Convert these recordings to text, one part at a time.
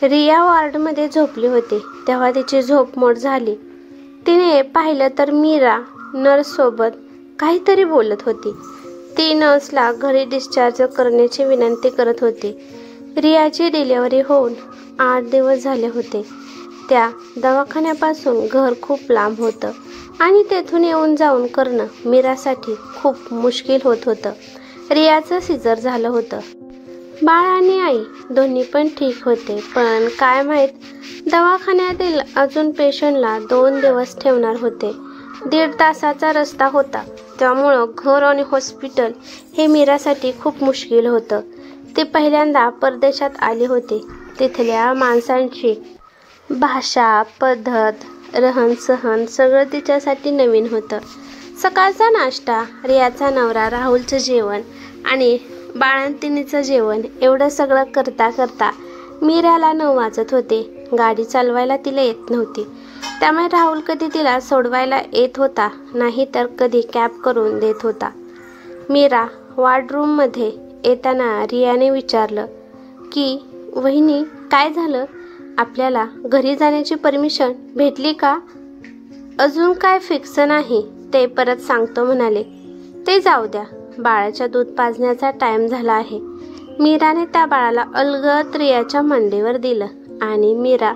रिया वॉर्डमध्ये झोपली होती तेव्हा तिची झोप मोड झाली. तिने पाहिलं तर मीरा नर्ससोबत काहीतरी बोलत होती. ती नर्सला घरी डिस्चार्ज करण्याची विनंती करत होती. रियाची डिलिव्हरी होऊन 8 दिवस झाले होते. त्या दवाखान्यापासून घर खूप लांब होतं आणि तेथून येऊन जाऊन करणं मीरासाठी खूप मुश्किल होत होतं. रियाचं सिजर झालं होतं. बाळ आणि आई दोन्ही पण ठीक होते, पण काय माहीत दवाखान्यातील अजून पेशंटला 2 दिवस ठेवणार होते. 1.5 तासाचा रस्ता होता, त्यामुळं घर आणि हॉस्पिटल हे मीरासाठी खूप मुश्किल होतं. ती पहिल्यांदा परदेशात आली होती. तिथल्या माणसांची भाषा, पद्धत, रहनसहन सगळं तिच्यासाठी नवीन होतं. सकाळचा नाश्ता, रियाचा नवरा राहुलचं जेवण आणि बाळंतिणीचं जेवण एवढं सगळं करता करता मीराला 9 वाजत होते. गाडी चालवायला तिला येत नव्हती, त्यामुळे राहुल कधी तिला सोडवायला येत होता, नाही तर कधी कॅब करून देत होता. मीरा वॉर्डरूममध्ये येताना रियाने विचारलं की वहिनी काय झालं, आपल्याला घरी जाण्याची परमिशन भेटली का? अजून काय फिक्स नाही, ते परत सांगतो म्हणाले. ते जाऊ द्या, बाळाच्या दूध पाजण्याचा टाइम झाला आहे. मीराने त्या बाळाला अलगद रियाच्या मांडीवर दिलं आणि मीरा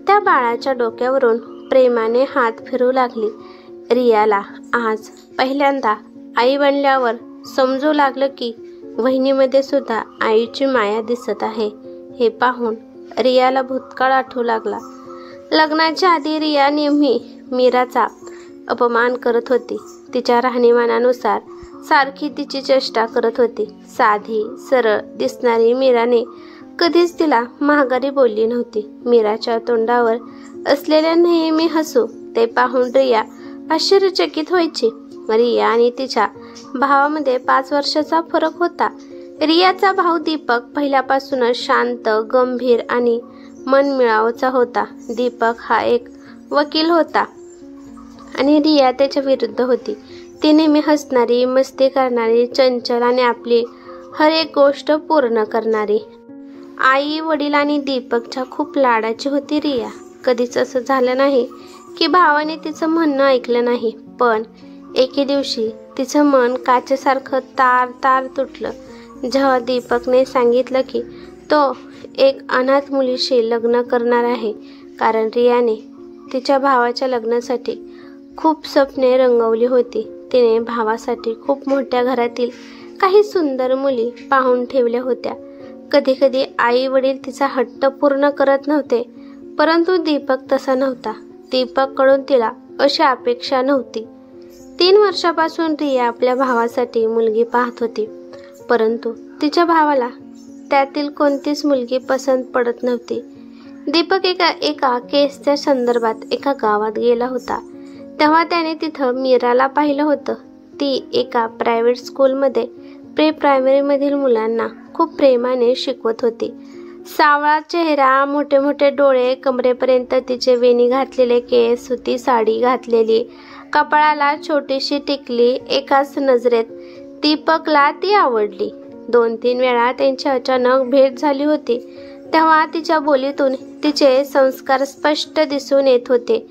त्या बाळाच्या डोक्यावरून प्रेमाने हात फिरवू लागली. रियाला आज पहिल्यांदा आई बनल्यावर समजू लागलं की वहिनीमध्ये सुद्धा आईची माया दिसत आहे. हे पाहून रियाला भूतकाळ आठवू लागला. लग्नाच्या आधी रिया नेहमी मीराचा अपमान करत होती. तिच्या राहणीमानानुसार सारखी तिची चेष्टा करत होती. साधी सरळ दिसणारी मीराने कधीच तिला महागारी बोलली नव्हती. मीराच्या तोंडावर असलेल्या नेहमी हसू ते पाहून रिया आश्चर्यचकित व्हायची. रिया आणि तिच्या भावामध्ये 5 वर्षाचा फरक होता. रियाचा भाऊ दीपक पहिल्यापासूनच शांत, गंभीर आणि मनमिळाऊचा होता. दीपक हा एक वकील होता आणि रिया त्याच्या विरुद्ध होती. ती नेहमी हसणारी, मस्ती करणारी, चंचल आणि आपली हर एक गोष्ट पूर्ण करणारी. आई, वडील आणि दीपकच्या खूप लाडाची होती रिया. कधीच असं झालं नाही की भावाने तिचं म्हणणं ऐकलं नाही, पण एके दिवशी तिचं मन काचेसारखं तार तार तुटलं जेव्हा दीपकने सांगितलं की तो एक अनाथ मुलीशी लग्न करणार आहे. कारण रियाने तिच्या भावाच्या लग्नासाठी खूप स्वप्ने रंगवली होती. तिने भावासाठी खूप मोठ्या घरातील काही सुंदर मुली पाहून ठेवल्या होत्या. कधी कधी आई वडील तिचा हट्ट पूर्ण करत नव्हते, परंतु दीपक तसा नव्हता. दीपककडून तिला अशी अपेक्षा नव्हती. 3 वर्षापासून रिया आपल्या भावासाठी मुलगी पाहत होती, परंतु तिच्या भावाला त्यातील कोणतीच मुलगी पसंत पडत नव्हती. दीपक एका केसच्या संदर्भात एका गावात गेला होता. तेव्हा त्याने तिथं मीराला पाहिलं होतं. ती एका प्रायव्हेट स्कूलमध्ये प्री प्रायमरीमधील मुलांना खूप प्रेमाने शिकवत होती. सावळा चेहरा, मोठे मोठे डोळे, कमरेपर्यंत तिचे वेणी घातलेले केस, सुती साडी घातलेली, कपाळाला छोटीशी टिकली. एकाच नजरेत दीपकला ती आवडली. 2-3 वेळा त्यांची अचानक भेट झाली होती. तेव्हा तिच्या बोलीतून तिचे संस्कार स्पष्ट दिसून येत होते.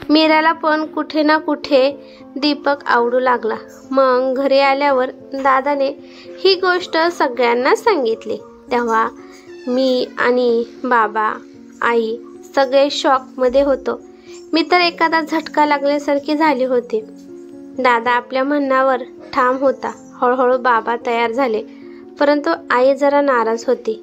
मीराला पण कुठे ना कुठे दीपक आवडू लागला. मग घरी आल्यावर दादाने ही गोष्ट सगळ्यांना सांगितली. तेव्हा मी आणि बाबा, आई सगळे शॉकमध्ये होतो. मी तर एखादा झटका लागल्यासारखी झाली होती. दादा आपल्या म्हणण्यावर ठाम होता. हळूहळू बाबा तयार झाले, परंतु आई जरा नाराज होती.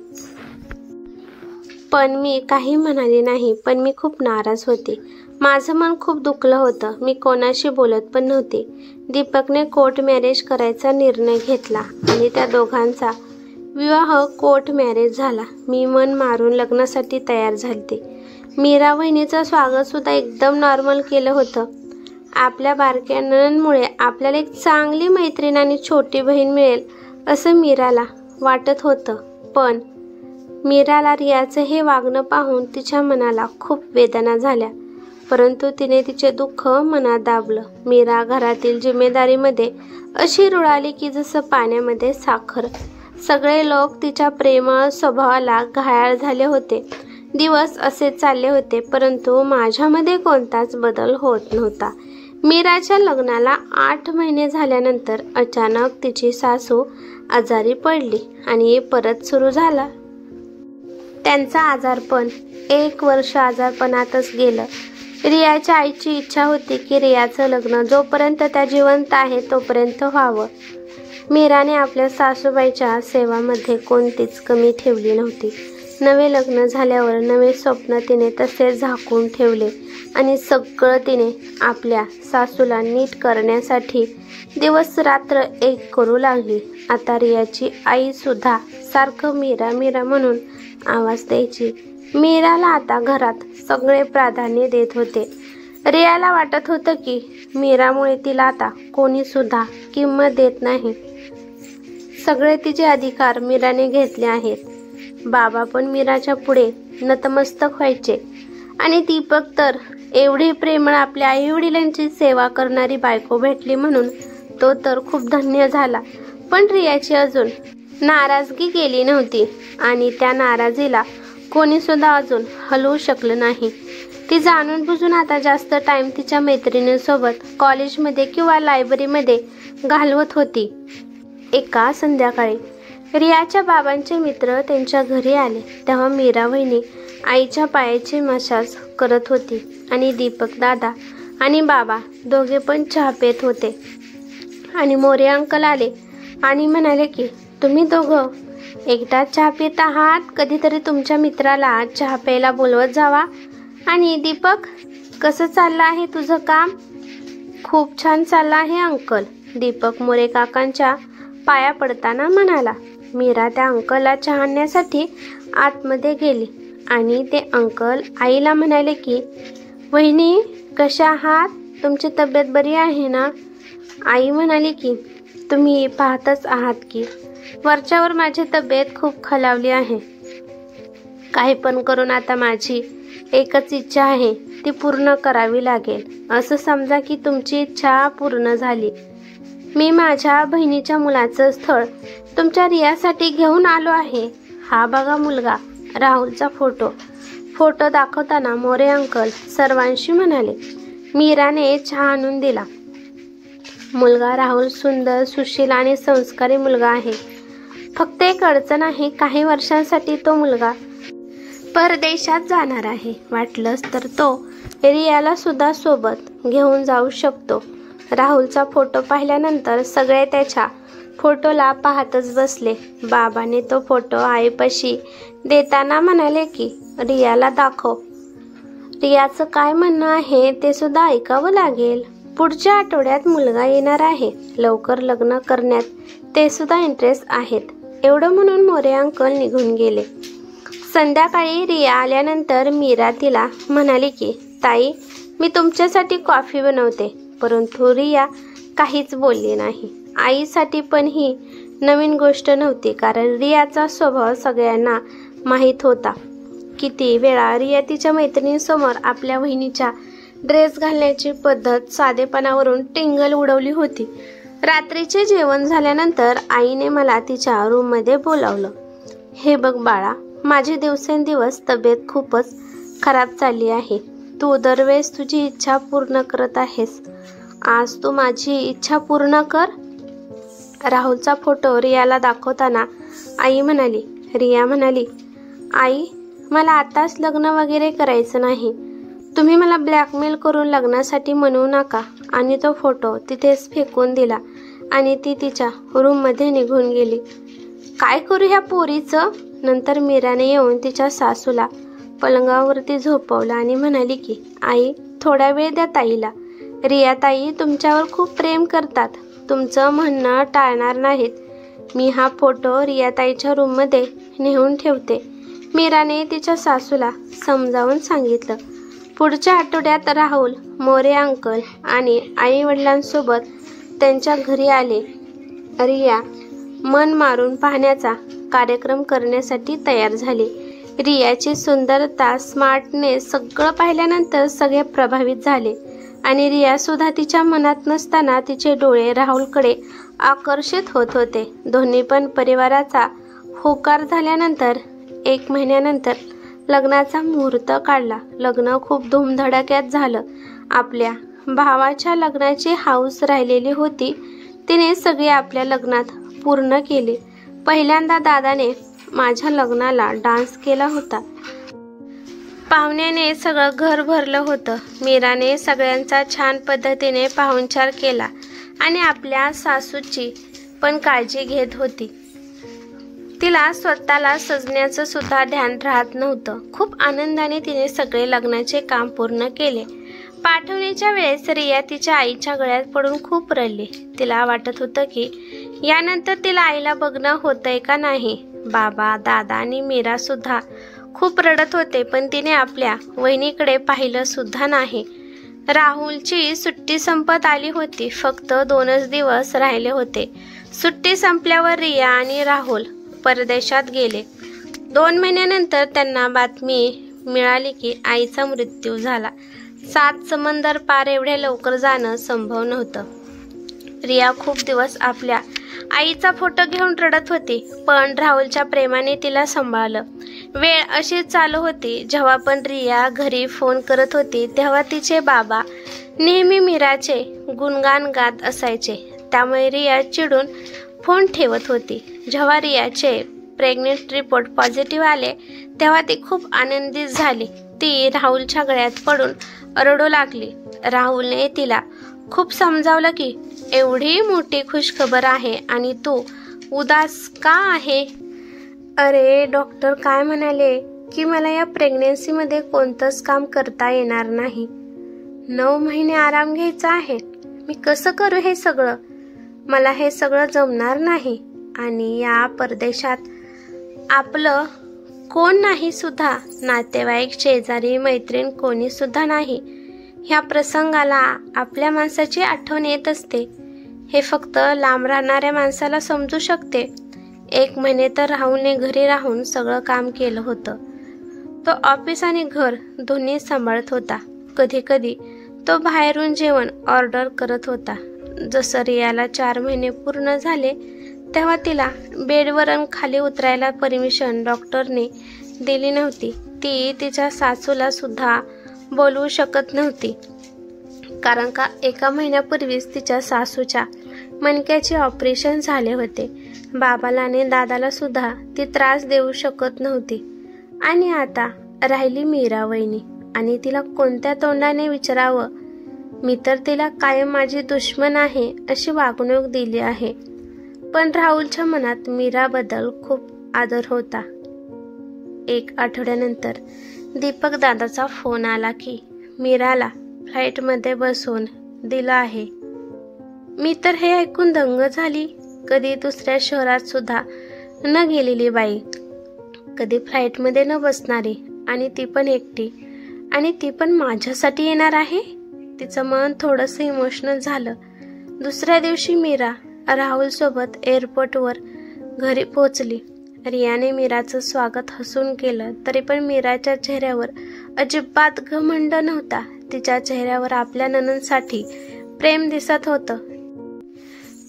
पण मी काही म्हणाली नाही. पण मी खूप नाराज होते. माझं मन खूप दुखलं होतं. मी कोणाशी बोलत पण नव्हते. दीपकने कोर्ट मॅरेज करायचा निर्णय घेतला आणि त्या दोघांचा विवाह कोर्ट मॅरेज झाला. मी मन मारून लग्नासाठी तयार झालते. मीरा वहिनीचं स्वागत सुद्धा एकदम नॉर्मल केलं होतं. आपल्या बारक्या नणंदमुळे आपल्याला एक चांगली मैत्रीण आणि छोटी बहीण मिळेल असं मीराला वाटत होतं. पण मीराला रियाचं हे वागणं पाहून तिच्या मनाला खूप वेदना झाल्या, परंतु तिने तिचे दुःख मनात दाबलं. मीरा घरातील जिम्मेदारीमध्ये अशी रुळाली की जसं पाण्यामध्ये साखर. सगळे लोक तिच्या प्रेमळ स्वभावाला घायाळ झाले होते. दिवस असे चालले होते, परंतु माझ्यामध्ये कोणताच बदल होत नव्हता. मीराच्या लग्नाला 8 महिने झाल्यानंतर अचानक तिची सासू आजारी पडली आणि परत सुरू झाला त्यांचा आजारपण. 1 वर्ष आजारपणातच गेलं. रियाच्या आईची इच्छा होती की रियाचं लग्न जोपर्यंत त्या जिवंत आहे तोपर्यंत व्हावं. मीराने आपल्या सासूबाईच्या सेवामध्ये कोणतीच कमी ठेवली नव्हती. नवे लग्न झाल्यावर नवे स्वप्न तिने तसेच झाकून ठेवले आणि सगळं तिने आपल्या सासूला नीट करण्यासाठी दिवस रात्र एक करू लागली. आता रियाची आई सुद्धा सारखं मीरा मीरा म्हणून आवाज द्यायची. मीराला आता घरात सगळे प्राधान्य देत होते. रियाला वाटत होतं की मीरामुळे तिला आता कोणी सुद्धा किंमत देत नाही. सगळे तिचे अधिकार मीराने घेतले आहेत. बाबा पण मीराच्या पुढे नतमस्तक व्हायचे आणि दीपक तर एवढी प्रेमळ आपल्या आईवडिलांची सेवा करणारी बायको भेटली म्हणून तो तर खूप धन्य झाला. पण रियाची अजून नाराजगी गेली नव्हती आणि त्या नाराजीला कोणी सुद्धा अजून हलवू शकलं नाही. ती जाणून बुजून आता जास्त टाइम तिच्या मैत्रिणींसोबत कॉलेजमध्ये किंवा लायब्ररीमध्ये घालवत होती. एका संध्याकाळी रियाच्या बाबांचे मित्र त्यांच्या घरी आले तेव्हा मीरा वहिनी आईच्या पायाची मसाज करत होती आणि दीपक दादा आणि बाबा दोघे पण चहा पित होते. आणि मोरे अंकल आले आणि म्हणाले की तुम्ही दोघं एकदा चहा पित आहात, कधीतरी तुमच्या मित्राला चहा प्यायला बोलवत जावा. आणि दीपक, कसं चाललं आहे तुझं काम? खूप छान चाललं आहे अंकल, दीपक मोरे काकांच्या पाया पडताना म्हणाला. मीरा त्या अंकलला चहा आणण्यासाठी आतमध्ये गेली आणि ते अंकल आईला म्हणाले की वहिनी कशा आहात, तुमची तब्येत बरी आहे ना? आई म्हणाली की तुम्ही पाहतच आहात की वरच्यावर माझी तब्येत खूप खालावली आहे. काही पण करून आता माझी एकच इच्छा आहे, ती पूर्ण करावी लागेल. असं समजा की तुमची इच्छा पूर्ण झाली. मी माझ्या बहिणीच्या मुलाचं स्थळ तुमच्या रियासाठी घेऊन आलो आहे. हा बघा मुलगा, राहुलचा फोटो दाखवताना मोरे अंकल सर्वांशी म्हणाले. मीराने चहा आणून दिला. मुलगा राहुल सुंदर, सुशील आणि संस्कारी मुलगा आहे. फक्त एक अडचण आहे, काही वर्षांसाठी तो मुलगा परदेशात जाणार आहे. वाटलंच तर तो रियाला सुद्धा सोबत घेऊन जाऊ शकतो. राहुलचा फोटो पाहिल्यानंतर सगळे त्याच्या फोटोला पाहतच बसले. बाबाने तो फोटो आईपाशी देताना म्हणाले की रियाला दाखव. रियाचं काय म्हणणं आहे ते सुद्धा ऐकावं लागेल. पुढच्या आठवड्यात मुलगा येणार आहे, लवकर लग्न करण्यात ते सुद्धा इंटरेस्ट आहेत. एवढं म्हणून मोरे अंकल निघून गेले. संध्याकाळी रिया आल्यानंतर मीरा तिला म्हणाली की ताई, मी तुमच्यासाठी कॉफी बनवते. परंतु रिया काहीच बोलली नाही. आईसाठी पण ही नवीन गोष्ट नव्हती, कारण रियाचा स्वभाव सगळ्यांना माहीत होता. किती वेळा रिया तिच्या मैत्रिणींसमोर आपल्या बहिणीच्या ड्रेस घालण्याची पद्धत साधेपणावरून टिंगल उडवली होती. रात्रीचे जेवण झाल्यानंतर आईने मला तिच्या रूममध्ये बोलावलं. हे बघ बाळा, माझी दिवसेंदिवस तब्येत खूपच खराब चालली आहे. तू दरवेळेस तुझी इच्छा पूर्ण करत आहेस, आज तू माझी इच्छा पूर्ण कर. राहुलचा फोटो रियाला दाखवताना रिया म्हणाली, आई, मला आताच लग्न वगैरे करायचं नाही. तुम्ही मला ब्लॅकमेल करून लग्नासाठी म्हणू नका. आणि तो फोटो तिथेच फेकून दिला आणि ती तिच्या रूममध्ये निघून गेली. काय करू ह्या पोरीचं? नंतर मीराने येऊन तिच्या सासूला पलंगावरती झोपवलं आणि म्हणाली की आई, थोडा वेळ द्या ताईला. रिया ताई तुमच्यावर खूप प्रेम करतात, तुमचं म्हणणं टाळणार नाहीत. मी हा फोटो रिया ताईच्या रूममध्ये नेऊन ठेवते. मीराने तिच्या सासूला समजावून सांगितलं. पुढच्या आठवड्यात राहुल मोरे अंकल आणि आई वडिलांसोबत त्यांच्या घरी आले. रिया मन मारून पाहण्याचा कार्यक्रम करण्यासाठी तयार झाली. रियाची सुंदरता, स्मार्टनेस सगळं पाहिल्यानंतर सगळे प्रभावित झाले आणि रिया सुद्धा तिच्या मनात नसताना तिचे डोळे राहुलकडे आकर्षित होत होते. दोन्ही पण परिवाराचा होकार झाल्यानंतर 1 महिन्यानंतर लग्नाचा मुहूर्त काढला. लग्न खूप धूमधडाक्यात झालं. आपल्या भावाच्या लग्नाची हाऊस राहिलेली होती. तिने सगळे आपल्या लग्नात पूर्ण केले. पहिल्यांदा दादाने माझ्या लग्नाला डान्स केला होता. पाहुण्याने सगळं घर भरलं होतं. मीराने सगळ्यांचा छान पद्धतीने पाहुणचार केला आणि आपल्या सासूची पण काळजी घेत होती. तिला स्वतःला सजण्याचं सुद्धा ध्यान राहत नव्हतं. खूप आनंदाने तिने सगळे लग्नाचे काम पूर्ण केले. पाठवणीच्या वेळेस रिया तिच्या आईच्या गळ्यात पडून खूप रडली. तिला वाटत होतं की यानंतर तिला आईला बघणं होतंय का नाही. बाबा, दादा आणि मीरा सुद्धा खूप रडत होते, पण तिने आपल्या वहिनीकडे पाहिलं सुद्धा नाही. राहुलची सुट्टी संपत आली होती. फक्त 2च दिवस राहिले होते. सुट्टी संपल्यावर रिया आणि राहुल परदेशात गेले. 2 महिन्यानंतर त्यांना बातमी मिळाली की आईचा मृत्यू झाला. 7 समंदर पार एवढ्या लवकर जाणं संभव नव्हतं. रिया खूप दिवस आपल्या आईचा फोटो घेऊन रडत होती, पण राहुलच्या प्रेमाने तिला सांभाळलं. वेळ अशी चालू होती. जेव्हा पण रिया घरी फोन करत होती तेव्हा तिचे बाबा नेहमी मीराचे गुणगान गात असायचे. त्यामुळे रिया चिडून फोन ठेवत होती. जेव्हा रियाचे प्रेग्नेंट रिपोर्ट पॉझिटिव्ह आले तेव्हा ती खूप आनंदित झाली. ती राहुलच्या गळ्यात पडून रडू लागली. राहुलने तिला खूप समजावलं की एवढी मोठी खुशखबर आहे आणि तू उदास का आहे. अरे, डॉक्टर काय म्हणाले की मला या प्रेग्नेन्सीमध्ये कोणतंच काम करता येणार नाही. 9 महिने आराम घ्यायचा आहे. मी कसं करू हे सगळं. मला हे सगळं जमणार नाही. आणि या परदेशात आपलं कोण नाही सुद्धा. नातेवाईक, शेजारी, मैत्रीण कोणी सुद्धा नाही. ह्या प्रसंगाला आपल्या माणसाची आठवण येत असते. हे फक्त लांब राहणाऱ्या माणसाला समजू शकते. 1 महिने तर राहुलने घरी राहून सगळं काम केलं होतं. तो ऑफिस आणि घर दोन्ही सांभाळत होता. कधी कधी तो बाहेरून जेवण ऑर्डर करत होता. जसं रियाला 4 महिने पूर्ण झाले तेव्हा तिला बेडवरून खाली उतरायला परमिशन डॉक्टरने दिली नव्हती. ती तिच्या सासूला सुद्धा बोलवू शकत नव्हती, कारण का 1 महिन्यापूर्वीच तिच्या सासूच्या मणक्याचे ऑपरेशन झाले होते. बाबाला आणि दादाला सुद्धा ती त्रास देऊ शकत नव्हती. आणि आता राहिली मीरा वहिनी, आणि तिला कोणत्या तोंडाने विचारावं. मी तर तिला कायम माझी दुश्मन आहे अशी वागणूक दिली आहे. पण राहुलच्या मनात मीराबद्दल खूप आदर होता. 1 आठवड्यानंतर दीपक दादाचा फोन आला की मीराला फ्लाईटमध्ये बसवून दिलं आहे. मी तर हे ऐकून दंग झाली. कधी दुसऱ्या शहरात सुद्धा न गेलेली बाई, कधी फ्लाईटमध्ये न बसणारी, आणि ती पण एकटी, आणि ती पण माझ्यासाठी येणार आहे. तिचं मन थोडंसं इमोशनल झालं. दुसऱ्या दिवशी मीरा राहुलसोबत एअरपोर्टवर घरी पोहोचली. रियाने मीराचं स्वागत हसून केलं, तरी पण मीराच्या चेहऱ्यावर अजिबात घमंड नव्हता. तिच्या चेहऱ्यावर आपल्या नणंदसाठी प्रेम दिसत होतं.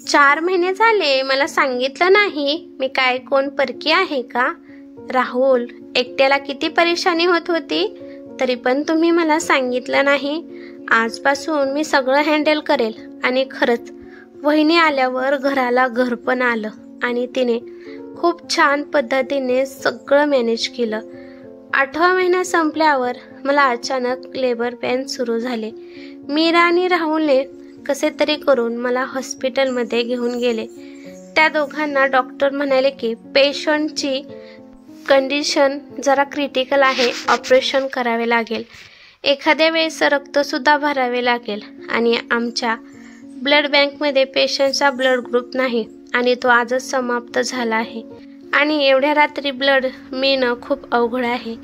4 महिने झाले, मला सांगितलं नाही. मी काय कोण परकी आहे का. राहुल, एकट्याला किती परेशानी होत होती, तरी पण तुम्ही मला सांगितलं नाही. आजपासून मी सगळं हँडल करेल. आणि खरंच वहिनी आल्यावर घराला घर पण आलं आणि तिने खूप छान पद्धतीने सगळं मॅनेज केलं. 8वा महिना संपल्यावर मला अचानक लेबर पेन सुरू झाले. मीरा आणि राहुलने कसे तरी करून मला हॉस्पिटलमध्ये घेऊन गेले. त्या दोघांना डॉक्टर म्हणाले की पेशंटची कंडिशन जरा क्रिटिकल आहे, ऑपरेशन करावे लागेल. एखाद्या वेळेस रक्तसुद्धा भरावे लागेल. आणि आमच्या ब्लड बँकमध्ये पेशंटचा ब्लड ग्रुप नाही आणि तो आजच समाप्त झाला आहे. आणि एवढ्या रात्री ब्लड मिळणं खूप अवघड आहे.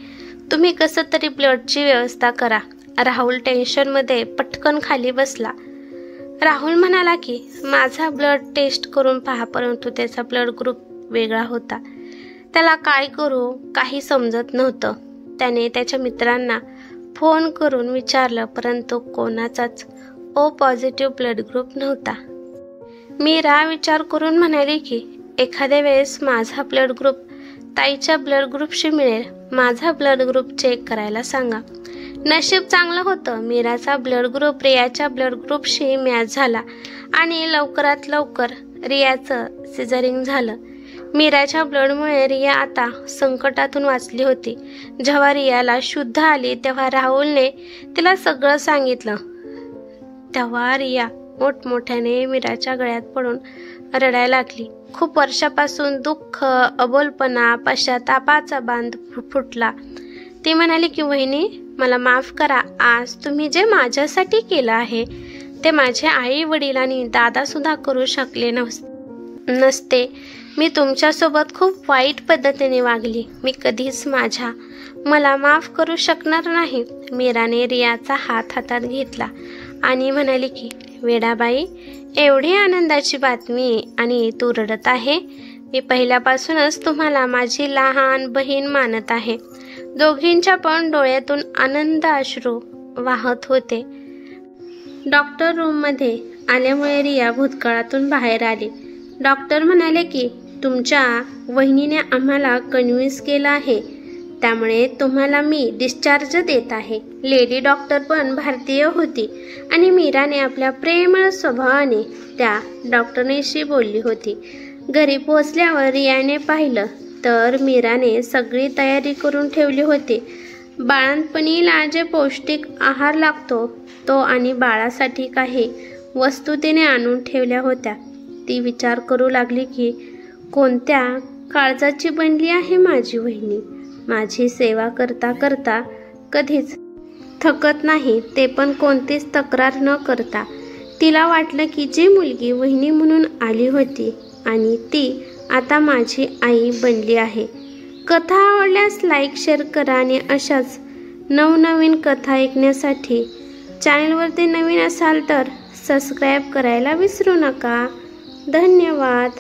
तुम्ही कसं तरी ब्लडची व्यवस्था करा. राहुल टेन्शनमध्ये पटकन खाली बसला. राहुल म्हणाला की माझा ब्लड टेस्ट करून पहा, परंतु त्याचा ब्लड ग्रुप वेगळा होता. त्याला काय करू काही समजत नव्हतं. त्याने त्याच्या मित्रांना फोन करून विचारलं, परंतु कोणाचाच ओ पॉझिटिव्ह ब्लड ग्रुप नव्हता. मीरा विचार करून म्हणाली की एखाद्या वेळेस माझा ब्लड ग्रुप ताईच्या ब्लड ग्रुपशी मिळेल. माझा ब्लड ग्रुप चेक करायला सांगा. नशीब चांगलं होतं. मीराचा ब्लड ग्रुप रियाच्या ब्लड ग्रुपशी मॅच झाला आणि लवकरात लवकर रियाचं सिझरिंग झालं. मीराच्या ब्लडमुळे रिया आता संकटातून वाचली होती. जेव्हा रियाला शुद्ध आली तेव्हा राहुलने तिला सगळं सांगितलं. तेव्हा रिया मोठमोठ्याने मीराच्या गळ्यात पडून रडायला लागली. खूप वर्षापासून दुःख, अबोलपणा, पश्चातापाचा बांध फुटला. ती म्हणाली की वहिनी, मला माफ करा. आज तुम्ही जे माझ्यासाठी केलं आहे ते माझे आई वडील आणि दादा सुद्धा करू शकले नसते. मी तुमच्यासोबत खूप वाईट पद्धतीने वागली. मी कधीच मला माफ करू शकणार नाही. मीराने रियाचा हात हातात घेतला आणि म्हणाली की वेडाबाई, एवढी आनंदाची बातमी आणि तू रडत आहे. मी पहिल्यापासूनच तुम्हाला माझी लहान बहीण मानत आहे. दोघींच्या पण डोळ्यातून आनंद अश्रू वाहत होते. डॉक्टर रूममध्ये आल्यामुळे रिया भूतकाळातून बाहेर आली. डॉक्टर म्हणाले की तुमच्या वहिनीने आम्हाला कन्व्हिन्स केलं आहे, त्यामुळे तुम्हाला मी डिस्चार्ज देत आहे. लेडी डॉक्टर पण भारतीय होती आणि मीराने आपल्या प्रेमळ स्वभावाने त्या डॉक्टरनेशी बोलली होती. घरी पोहोचल्यावर रियाने पाहिलं तर मीराने सगळी तयारी करून ठेवली होती. बाळंतपणीला जे पौष्टिक आहार लागतो तो आणि बाळासाठी काही वस्तू तिने आणून ठेवल्या होत्या. ती विचार करू लागली की कोणत्या काळजाची बनली आहे माझी वहिनी. माझी सेवा करता करता कधीच थकत नाही, ते पण कोणतीच तक्रार न करता. तिला वाटलं की जी मुलगी वहिनी म्हणून आली होती आणि ती आता माझी आई बनली आहे. कथा आवडल्यास लाईक, शेअर करा आणि अशाच नवनवीन कथा ऐकण्यासाठी चॅनलवरती नवीन असाल तर सबस्क्राईब करायला विसरू नका. धन्यवाद.